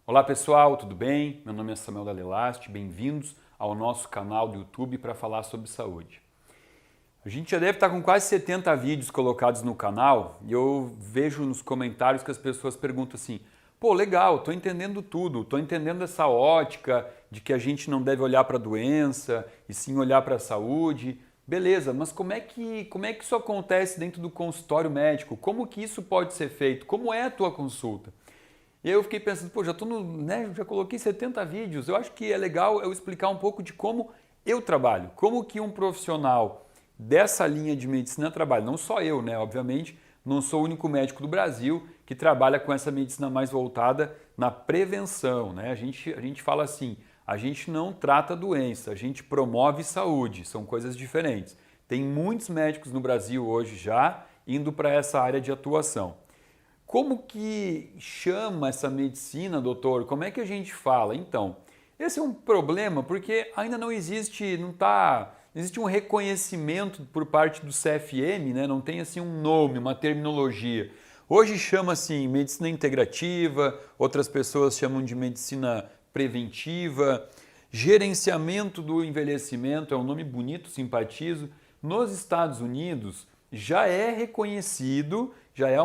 Olá pessoal, tudo bem? Meu nome é Samuel Dalelaste, bem-vindos ao nosso canal do YouTube para falar sobre saúde. A gente já deve estar com quase 70 vídeos colocados no canal e eu vejo nos comentários que as pessoas perguntam assim: pô, legal, estou entendendo tudo, estou entendendo essa ótica de que a gente não deve olhar para a doença e sim olhar para a saúde. Beleza, mas como é que isso acontece dentro do consultório médico? Como que isso pode ser feito? Como é a tua consulta? E aí eu fiquei pensando, pô, já coloquei 70 vídeos, eu acho que é legal eu explicar um pouco de como eu trabalho, como que um profissional dessa linha de medicina trabalha. Não só eu, né? Obviamente, não sou o único médico do Brasil que trabalha com essa medicina mais voltada na prevenção, né? A gente fala assim, a gente não trata doença, a gente promove saúde, são coisas diferentes. Tem muitos médicos no Brasil hoje já indo para essa área de atuação. Como que chama essa medicina, doutor? Como é que a gente fala? Então, esse é um problema porque ainda não existe, não existe um reconhecimento por parte do CFM, né? Não tem assim um nome, uma terminologia. Hoje chama assim medicina integrativa, outras pessoas chamam de medicina preventiva, gerenciamento do envelhecimento, é um nome bonito, simpatizo. Nos Estados Unidos já é reconhecido, já é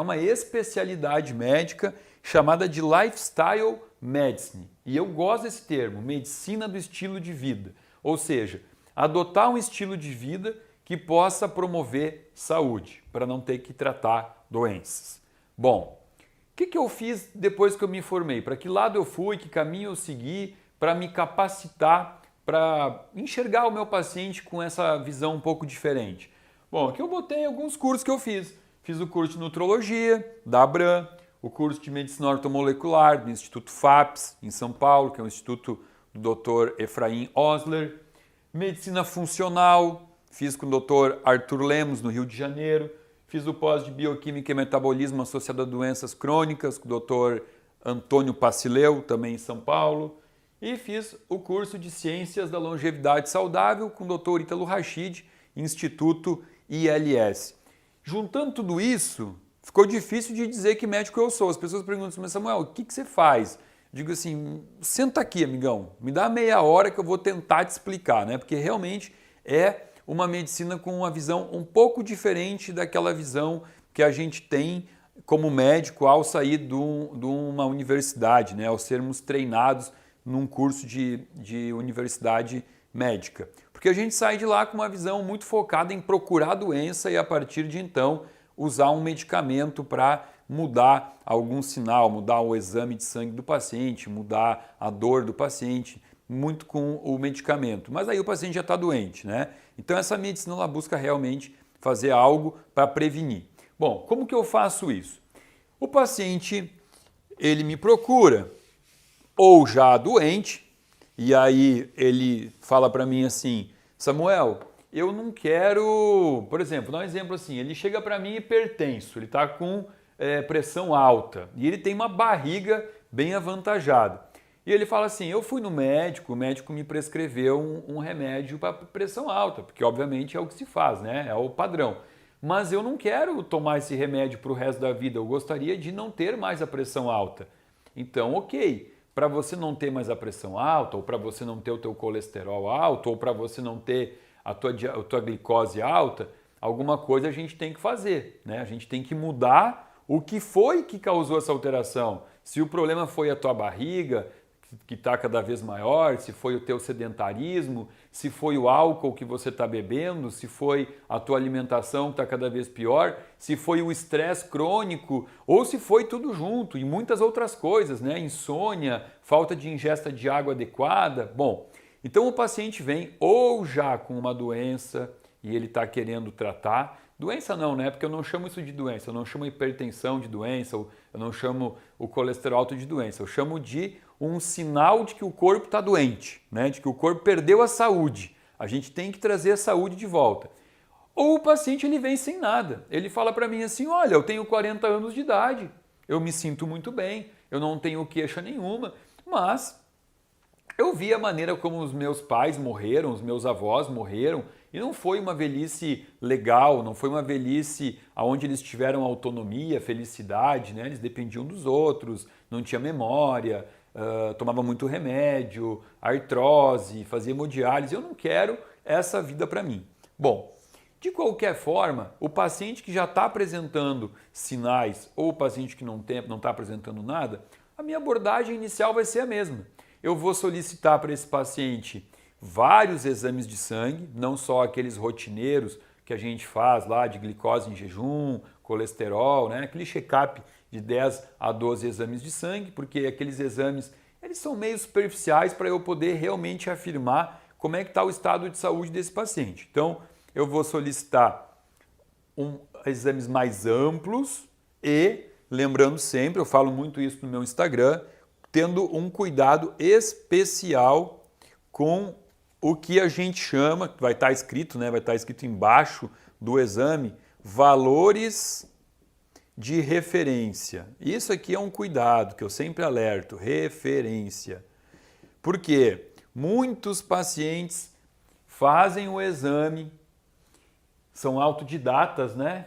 uma especialidade médica chamada de Lifestyle Medicine. E eu gosto desse termo, medicina do estilo de vida. Ou seja, adotar um estilo de vida que possa promover saúde, para não ter que tratar doenças. Bom, o que eu fiz depois que eu me formei? Para que lado eu fui, que caminho eu segui para me capacitar, para enxergar o meu paciente com essa visão um pouco diferente? Bom, aqui eu botei alguns cursos que eu fiz. Fiz o curso de Nutrologia, da Abram, o curso de Medicina Ortomolecular, do Instituto FAPS, em São Paulo, que é o Instituto do Dr. Efraim Osler. Medicina Funcional, fiz com o Dr. Arthur Lemos, no Rio de Janeiro. Fiz o pós de Bioquímica e Metabolismo associado a doenças crônicas, com o Dr. Antônio Pacileu, também em São Paulo. E fiz o curso de Ciências da Longevidade Saudável com o Dr. Ítalo Rachid, Instituto ILS. Juntando tudo isso, ficou difícil de dizer que médico eu sou. As pessoas perguntam, mas Samuel, o que você faz? Digo assim, senta aqui, amigão, me dá meia hora que eu vou tentar te explicar, né? Porque realmente é uma medicina com uma visão um pouco diferente daquela visão que a gente tem como médico ao sair de uma universidade, né? Ao sermos treinados num curso de universidade médica. Porque a gente sai de lá com uma visão muito focada em procurar a doença e a partir de então usar um medicamento para mudar algum sinal, mudar o exame de sangue do paciente, mudar a dor do paciente, muito com o medicamento. Mas aí o paciente já está doente, né? Então essa medicina ela busca realmente fazer algo para prevenir. Bom, como que eu faço isso? O paciente, ele me procura ou já doente, e aí ele fala para mim assim, Samuel, eu não quero, por exemplo, dá um exemplo assim, ele chega para mim hipertenso, ele está com pressão alta e ele tem uma barriga bem avantajada. E ele fala assim, eu fui no médico, o médico me prescreveu um remédio para pressão alta, porque obviamente é o que se faz, né? É o padrão. Mas eu não quero tomar esse remédio para o resto da vida, eu gostaria de não ter mais a pressão alta. Então, ok. Para você não ter mais a pressão alta, ou para você não ter o teu colesterol alto, ou para você não ter a tua glicose alta, alguma coisa a gente tem que fazer, né? A gente tem que mudar o que foi que causou essa alteração. Se o problema foi a tua barriga, que está cada vez maior, se foi o teu sedentarismo, se foi o álcool que você está bebendo, se foi a tua alimentação que está cada vez pior, se foi o estresse crônico ou se foi tudo junto e muitas outras coisas, né? Insônia, falta de ingesta de água adequada. Bom, então o paciente vem ou já com uma doença e ele está querendo tratar. Doença não, né? Porque eu não chamo isso de doença, eu não chamo hipertensão de doença, eu não chamo o colesterol alto de doença, eu chamo de um sinal de que o corpo está doente, né? De que o corpo perdeu a saúde. A gente tem que trazer a saúde de volta. Ou o paciente ele vem sem nada, ele fala para mim assim, olha, eu tenho 40 anos de idade, eu me sinto muito bem, eu não tenho queixa nenhuma, mas eu vi a maneira como os meus pais morreram, os meus avós morreram, E não foi uma velhice legal, não foi uma velhice onde eles tiveram autonomia, felicidade, né? Eles dependiam dos outros, não tinha memória, tomava muito remédio, artrose, fazia hemodiálise. Eu não quero essa vida para mim. Bom, de qualquer forma, o paciente que já está apresentando sinais ou o paciente que não está apresentando nada, a minha abordagem inicial vai ser a mesma. Eu vou solicitar para esse paciente vários exames de sangue, não só aqueles rotineiros que a gente faz lá de glicose em jejum, colesterol, né? Aquele check-up de 10 a 12 exames de sangue, porque aqueles exames eles são meio superficiais para eu poder realmente afirmar como é que está o estado de saúde desse paciente. Então, eu vou solicitar exames mais amplos e, lembrando sempre, eu falo muito isso no meu Instagram, tendo um cuidado especial com o que a gente chama, vai estar escrito, né? Vai estar escrito embaixo do exame, valores de referência. Isso aqui é um cuidado que eu sempre alerto, referência. Por quê? Muitos pacientes fazem o exame, são autodidatas, né?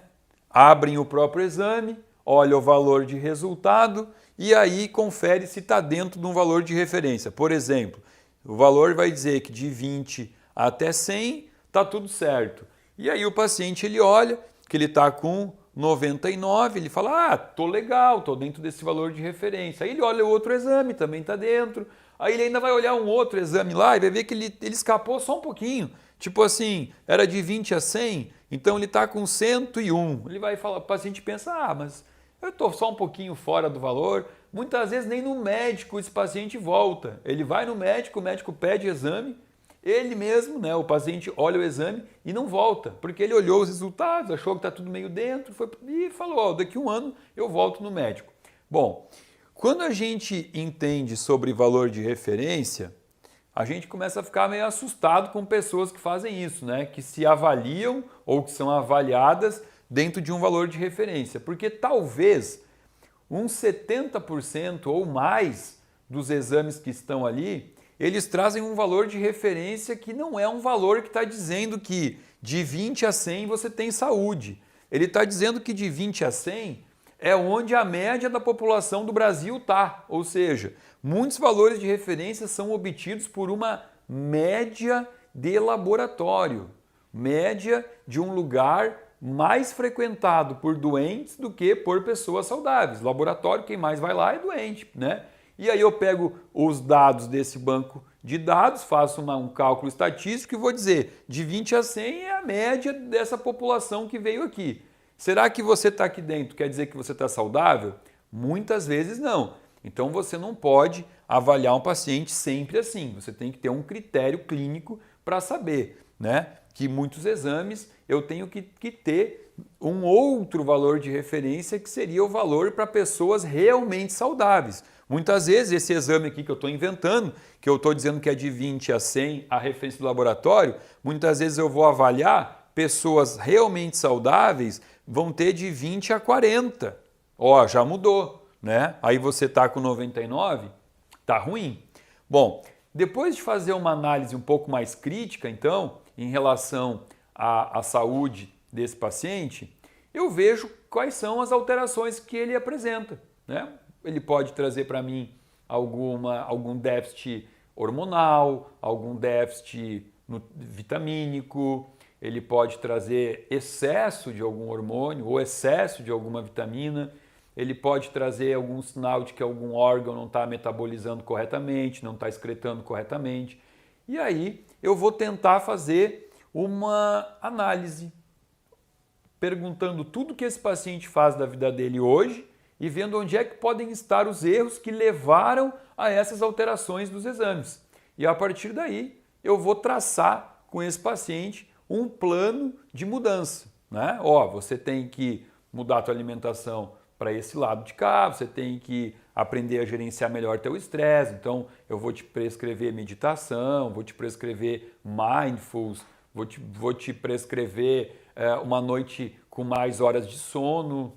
Abrem o próprio exame, olha o valor de resultado e aí confere se está dentro de um valor de referência. Por exemplo, o valor vai dizer que de 20 até 100 está tudo certo. E aí o paciente ele olha que ele está com 99, ele fala, tô legal, tô dentro desse valor de referência. Aí ele olha o outro exame, também está dentro. Aí ele ainda vai olhar um outro exame lá e vai ver que ele escapou só um pouquinho. Tipo assim, era de 20 a 100, então ele está com 101. Ele vai falar, o paciente pensa, mas eu estou só um pouquinho fora do valor. Muitas vezes nem no médico esse paciente volta. Ele vai no médico, o médico pede exame, ele mesmo, né, o paciente olha o exame e não volta, porque ele olhou os resultados, achou que está tudo meio dentro e falou, daqui a um ano eu volto no médico. Bom, quando a gente entende sobre valor de referência, a gente começa a ficar meio assustado com pessoas que fazem isso, né, que se avaliam ou que são avaliadas dentro de um valor de referência, porque talvez uns 70% ou mais dos exames que estão ali, eles trazem um valor de referência que não é um valor que está dizendo que de 20 a 100 você tem saúde. Ele está dizendo que de 20 a 100 é onde a média da população do Brasil está. Ou seja, muitos valores de referência são obtidos por uma média de laboratório, média de um lugar mais frequentado por doentes do que por pessoas saudáveis. Laboratório, quem mais vai lá é doente, né? E aí eu pego os dados desse banco de dados, faço um cálculo estatístico e vou dizer, de 20 a 100 é a média dessa população que veio aqui. Será que você está aqui dentro quer dizer que você está saudável? Muitas vezes não. Então você não pode avaliar um paciente sempre assim. Você tem que ter um critério clínico para saber, né, que muitos exames eu tenho que ter um outro valor de referência que seria o valor para pessoas realmente saudáveis. Muitas vezes esse exame aqui que eu estou inventando, que eu estou dizendo que é de 20 a 100 a referência do laboratório, muitas vezes eu vou avaliar pessoas realmente saudáveis vão ter de 20 a 40. Ó, já mudou, né? Aí você está com 99, tá ruim. Bom, depois de fazer uma análise um pouco mais crítica, então, em relação à saúde desse paciente, eu vejo quais são as alterações que ele apresenta, né? Ele pode trazer para mim algum déficit hormonal, algum déficit vitamínico, ele pode trazer excesso de algum hormônio ou excesso de alguma vitamina, ele pode trazer algum sinal de que algum órgão não está metabolizando corretamente, não está excretando corretamente. E aí eu vou tentar fazer uma análise, perguntando tudo que esse paciente faz da vida dele hoje e vendo onde é que podem estar os erros que levaram a essas alterações dos exames. E a partir daí eu vou traçar com esse paciente um plano de mudança, né? Ó, você tem que mudar a tua alimentação para esse lado de cá, você tem que aprender a gerenciar melhor teu estresse, então eu vou te prescrever meditação, vou te prescrever mindfulness, vou te prescrever uma noite com mais horas de sono.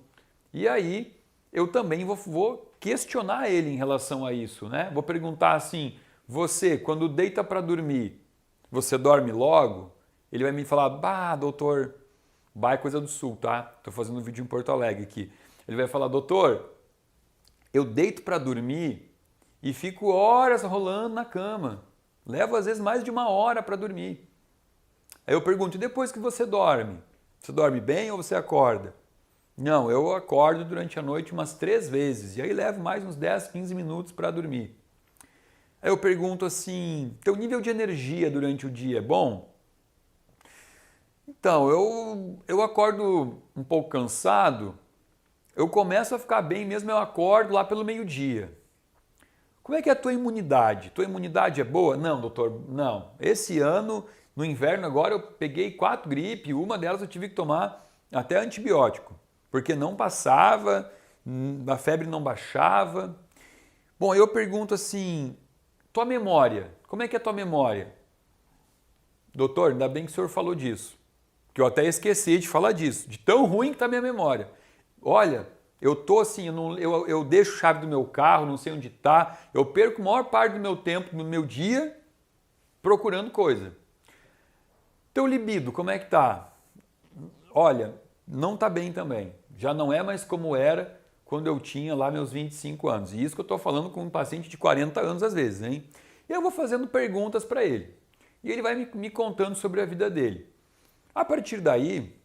E aí eu também vou questionar ele em relação a isso, né? Vou perguntar assim, você quando deita para dormir, você dorme logo? ele vai me falar, bah, doutor, bah é coisa do sul, tá? Tô fazendo um vídeo em Porto Alegre aqui. Ele vai falar, doutor, eu deito para dormir e fico horas rolando na cama. Levo às vezes mais de 1 hora para dormir. Aí eu pergunto, e depois que você dorme? Você dorme bem ou você acorda? Não, eu acordo durante a noite umas 3 vezes e aí levo mais uns 10, 15 minutos para dormir. Aí eu pergunto assim, teu nível de energia durante o dia é bom? Então, eu acordo um pouco cansado, eu começo a ficar bem mesmo, eu acordo lá pelo meio-dia. Como é que é a tua imunidade? Tua imunidade é boa? Não, doutor, não. Esse ano, no inverno agora, eu peguei 4 gripes, uma delas eu tive que tomar até antibiótico, porque não passava, a febre não baixava. Bom, eu pergunto assim, tua memória, como é que é a tua memória? Doutor, ainda bem que o senhor falou disso, que eu até esqueci de falar disso, de tão ruim que está a minha memória. Olha, eu tô assim, eu deixo a chave do meu carro, não sei onde está, eu perco a maior parte do meu tempo, no meu dia, procurando coisa. Teu libido, como é que tá? Olha, não tá bem também. Já não é mais como era quando eu tinha lá meus 25 anos. E isso que eu estou falando com um paciente de 40 anos às vezes, hein? E eu vou fazendo perguntas para ele. E ele vai me contando sobre a vida dele. A partir daí,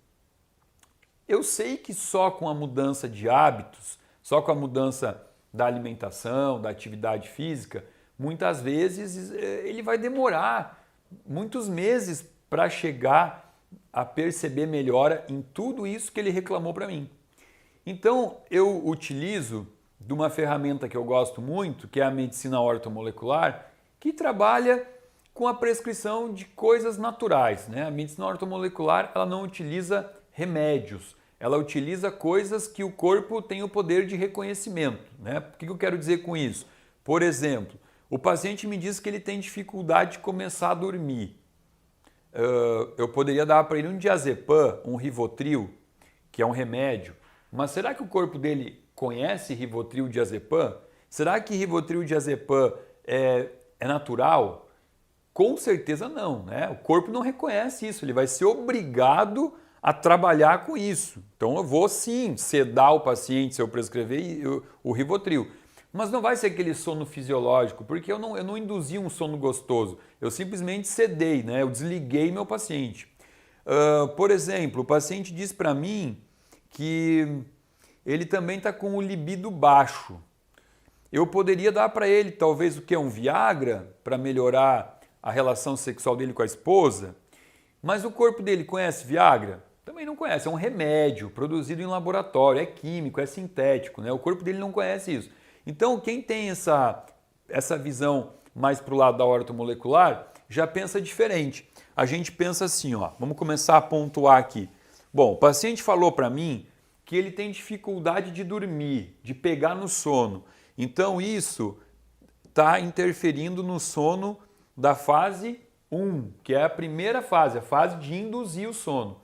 eu sei que só com a mudança de hábitos, só com a mudança da alimentação, da atividade física, muitas vezes ele vai demorar muitos meses para chegar a perceber melhora em tudo isso que ele reclamou para mim. Então, eu utilizo de uma ferramenta que eu gosto muito, que é a medicina ortomolecular, que trabalha com a prescrição de coisas naturais, né? A medicina ortomolecular, ela não utiliza remédios, ela utiliza coisas que o corpo tem o poder de reconhecimento, né? O que eu quero dizer com isso? Por exemplo, o paciente me diz que ele tem dificuldade de começar a dormir. Eu poderia dar para ele um diazepam, um Rivotril, que é um remédio, mas será que o corpo dele conhece Rivotril e diazepam? Será que Rivotril e diazepam é natural? Com certeza não, né? O corpo não reconhece isso, ele vai ser obrigado a trabalhar com isso. Então eu vou sim sedar o paciente se eu prescrever o Rivotril. Mas não vai ser aquele sono fisiológico, porque eu não induzi um sono gostoso. Eu simplesmente sedei, né? Eu desliguei meu paciente. Por exemplo, o paciente diz para mim que ele também está com o libido baixo. Eu poderia dar para ele talvez o que é um Viagra para melhorar a relação sexual dele com a esposa, mas o corpo dele conhece Viagra? Também não conhece, é um remédio produzido em laboratório, é químico, é sintético, né? O corpo dele não conhece isso. Então, quem tem essa visão mais para o lado da ortomolecular, já pensa diferente. A gente pensa assim, ó, vamos começar a pontuar aqui. Bom, o paciente falou para mim que ele tem dificuldade de dormir, de pegar no sono. Então, isso está interferindo no sono da fase 1, que é a primeira fase, a fase de induzir o sono.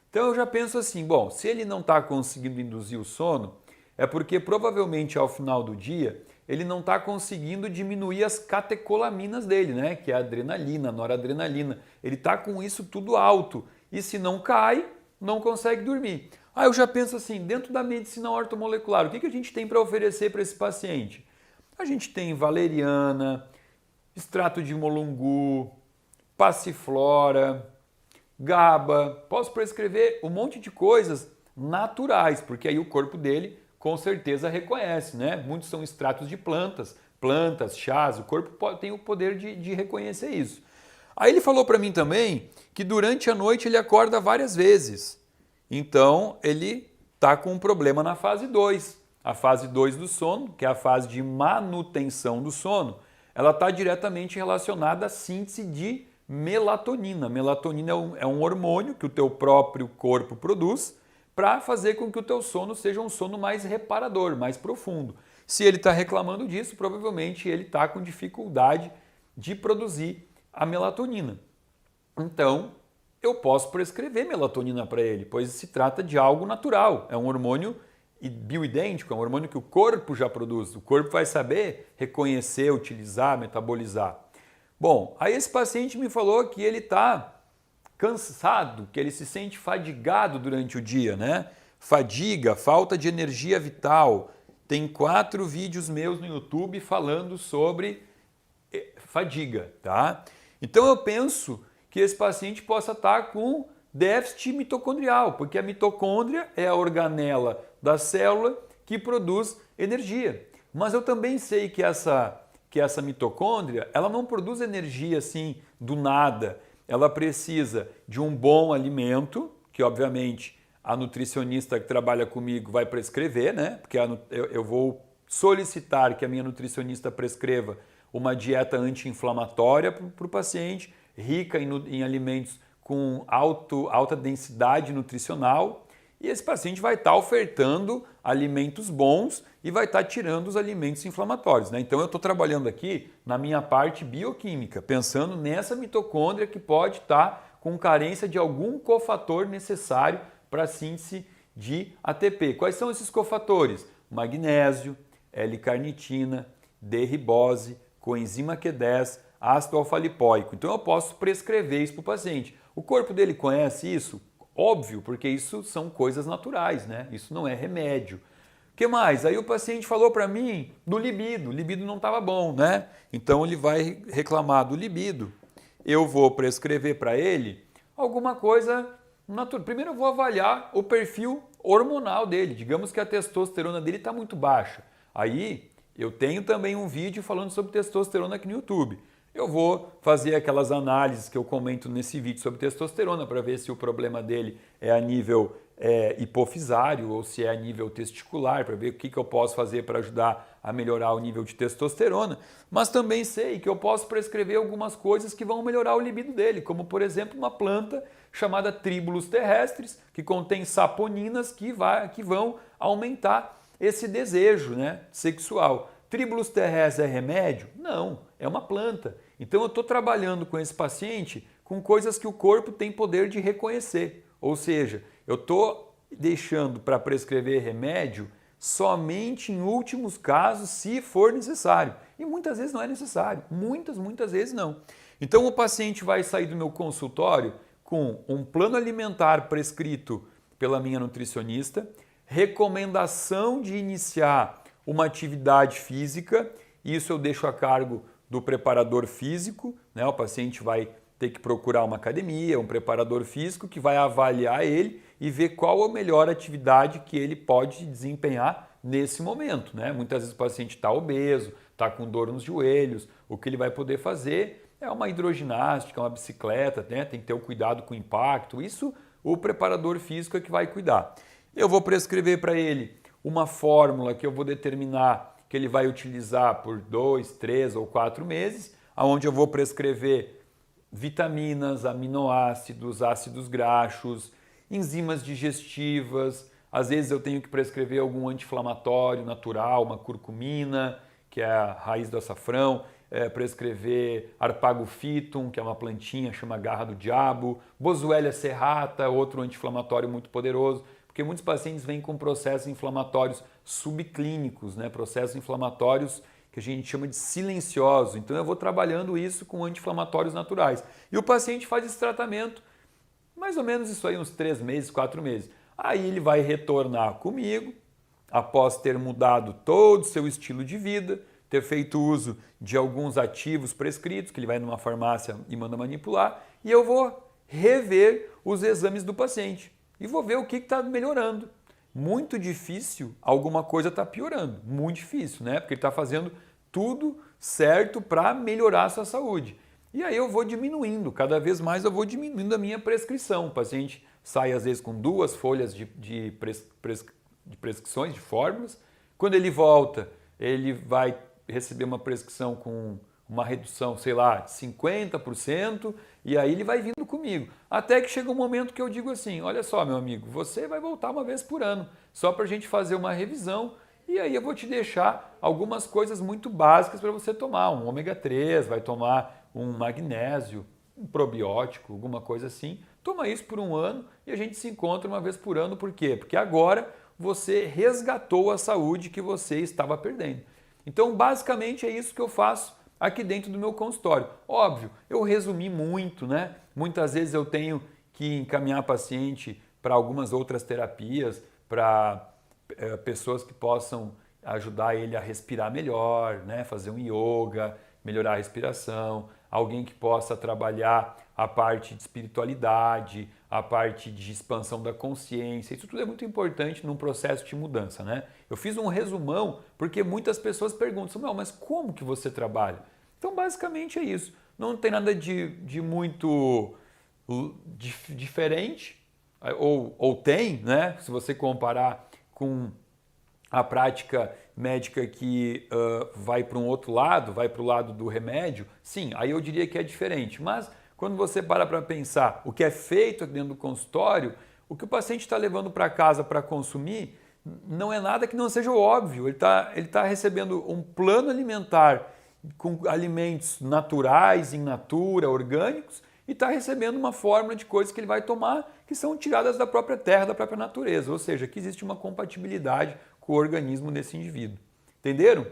Então, eu já penso assim, bom, se ele não está conseguindo induzir o sono, é porque provavelmente ao final do dia ele não está conseguindo diminuir as catecolaminas dele, né? Que é a adrenalina, a noradrenalina. Ele está com isso tudo alto e se não cai, não consegue dormir. Eu já penso assim, dentro da medicina ortomolecular, o que a gente tem para oferecer para esse paciente? A gente tem valeriana, extrato de molungu, passiflora, GABA. Posso prescrever um monte de coisas naturais, porque aí o corpo dele com certeza reconhece, né? Muitos são extratos de plantas, chás, o corpo tem o poder de reconhecer isso. Aí ele falou para mim também que durante a noite ele acorda várias vezes. Então ele está com um problema na fase 2. A fase 2 do sono, que é a fase de manutenção do sono, ela está diretamente relacionada à síntese de melatonina. Melatonina é um hormônio que o teu próprio corpo produz para fazer com que o teu sono seja um sono mais reparador, mais profundo. Se ele está reclamando disso, provavelmente ele está com dificuldade de produzir a melatonina. Então, eu posso prescrever melatonina para ele, pois se trata de algo natural, é um hormônio bioidêntico, é um hormônio que o corpo já produz, o corpo vai saber reconhecer, utilizar, metabolizar. Bom, aí esse paciente me falou que ele está cansado, que ele se sente fadigado durante o dia, né? Fadiga, falta de energia vital. Tem 4 vídeos meus no YouTube falando sobre fadiga, tá? Então eu penso que esse paciente possa estar com déficit mitocondrial, porque a mitocôndria é a organela da célula que produz energia. Mas eu também sei que essa mitocôndria, ela não produz energia assim do nada. Ela precisa de um bom alimento, que obviamente a nutricionista que trabalha comigo vai prescrever, né? Porque eu vou solicitar que a minha nutricionista prescreva uma dieta anti-inflamatória para o paciente, rica em alimentos com alta densidade nutricional, e esse paciente vai estar ofertando alimentos bons e vai estar tirando os alimentos inflamatórios, né? Então eu estou trabalhando aqui na minha parte bioquímica, pensando nessa mitocôndria que pode estar com carência de algum cofator necessário para a síntese de ATP. Quais são esses cofatores? Magnésio, L-carnitina, D-ribose, coenzima Q10, ácido alfa-lipoico. Então eu posso prescrever isso para o paciente. O corpo dele conhece isso? Óbvio, porque isso são coisas naturais, né? Isso não é remédio. O que mais? Aí o paciente falou para mim do libido. O libido não estava bom, né? Então ele vai reclamar do libido. Eu vou prescrever para ele alguma coisa natural. Primeiro eu vou avaliar o perfil hormonal dele. Digamos que a testosterona dele está muito baixa. Aí eu tenho também um vídeo falando sobre testosterona aqui no YouTube. Eu vou fazer aquelas análises que eu comento nesse vídeo sobre testosterona para ver se o problema dele é a nível hipofisário ou se é a nível testicular, para ver o que eu posso fazer para ajudar a melhorar o nível de testosterona. Mas também sei que eu posso prescrever algumas coisas que vão melhorar o libido dele, como por exemplo uma planta chamada Tribulus terrestris, que contém saponinas que vão aumentar esse desejo, né, sexual. Tribulus terrestris é remédio? Não, é uma planta. Então eu estou trabalhando com esse paciente com coisas que o corpo tem poder de reconhecer. Ou seja, eu estou deixando para prescrever remédio somente em últimos casos, se for necessário. E muitas vezes não é necessário. Muitas vezes não. Então o paciente vai sair do meu consultório com um plano alimentar prescrito pela minha nutricionista, recomendação de iniciar uma atividade física, isso eu deixo a cargo do preparador físico, né? O paciente vai ter que procurar uma academia, um preparador físico que vai avaliar ele e ver qual a melhor atividade que ele pode desempenhar nesse momento, né? Muitas vezes o paciente está obeso, está com dor nos joelhos, o que ele vai poder fazer é uma hidroginástica, uma bicicleta, né? Tem que ter o cuidado com o impacto, isso o preparador físico é que vai cuidar. Eu vou prescrever para ele uma fórmula que eu vou determinar que ele vai utilizar por 2, 3 ou 4 meses, onde eu vou prescrever vitaminas, aminoácidos, ácidos graxos, enzimas digestivas, às vezes eu tenho que prescrever algum anti-inflamatório natural, uma curcumina, que é a raiz do açafrão, prescrever Arpagofitum, que é uma plantinha, chama garra do diabo, Boswellia serrata, outro anti-inflamatório muito poderoso, porque muitos pacientes vêm com processos inflamatórios subclínicos, né? Processos inflamatórios que a gente chama de silenciosos. Então eu vou trabalhando isso com anti-inflamatórios naturais. E o paciente faz esse tratamento, mais ou menos isso aí, uns 3 meses, 4 meses. Aí ele vai retornar comigo, após ter mudado todo o seu estilo de vida, ter feito uso de alguns ativos prescritos, que ele vai numa farmácia e manda manipular, e eu vou rever os exames do paciente. E vou ver o que está melhorando. Muito difícil alguma coisa está piorando. Muito difícil, né? Porque ele está fazendo tudo certo para melhorar a sua saúde. E aí eu vou diminuindo, cada vez mais eu vou diminuindo a minha prescrição. O paciente sai às vezes com 2 folhas de prescrições, de fórmulas. Quando ele volta, ele vai receber uma prescrição com uma redução, sei lá, de 50%, e aí ele vai vindo comigo. Até que chega um momento que eu digo assim, olha só, meu amigo, você vai voltar uma vez por ano, só para a gente fazer uma revisão, e aí eu vou te deixar algumas coisas muito básicas para você tomar, um ômega 3, vai tomar um magnésio, um probiótico, alguma coisa assim. Toma isso por 1 ano e a gente se encontra uma vez por ano. Por quê? Porque agora você resgatou a saúde que você estava perdendo. Então, basicamente é isso que eu faço aqui dentro do meu consultório. Óbvio, eu resumi muito, né? Muitas vezes eu tenho que encaminhar paciente para algumas outras terapias, para pessoas que possam ajudar ele a respirar melhor, né? Fazer um yoga, melhorar a respiração, alguém que possa trabalhar a parte de espiritualidade, a parte de expansão da consciência. Isso tudo é muito importante num processo de mudança, né? Eu fiz um resumão porque muitas pessoas perguntam, Samuel, mas como que você trabalha? Então, basicamente é isso. Não tem nada de muito diferente, ou tem, né? Se você comparar com a prática médica que vai para um outro lado, vai para o lado do remédio, sim, aí eu diria que é diferente. Mas quando você para pensar o que é feito aqui dentro do consultório, o que o paciente está levando para casa para consumir, não é nada que não seja óbvio. Ele tá recebendo um plano alimentar com alimentos naturais, in natura, orgânicos, e está recebendo uma fórmula de coisas que ele vai tomar que são tiradas da própria terra, da própria natureza. Ou seja, que existe uma compatibilidade com o organismo desse indivíduo. Entenderam?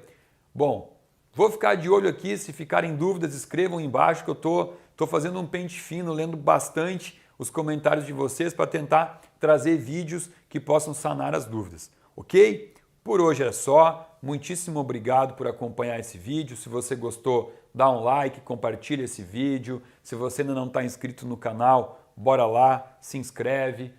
Bom, vou ficar de olho aqui. Se ficarem dúvidas, escrevam embaixo que eu tô fazendo um pente fino, lendo bastante os comentários de vocês para tentar trazer vídeos que possam sanar as dúvidas. Ok? Por hoje é só. Muitíssimo obrigado por acompanhar esse vídeo. Se você gostou, dá um like, compartilha esse vídeo. Se você ainda não está inscrito no canal, bora lá, se inscreve.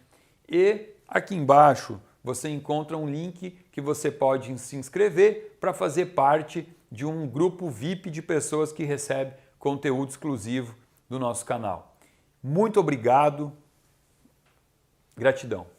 E aqui embaixo você encontra um link que você pode se inscrever para fazer parte de um grupo VIP de pessoas que recebem conteúdo exclusivo do nosso canal. Muito obrigado. Gratidão.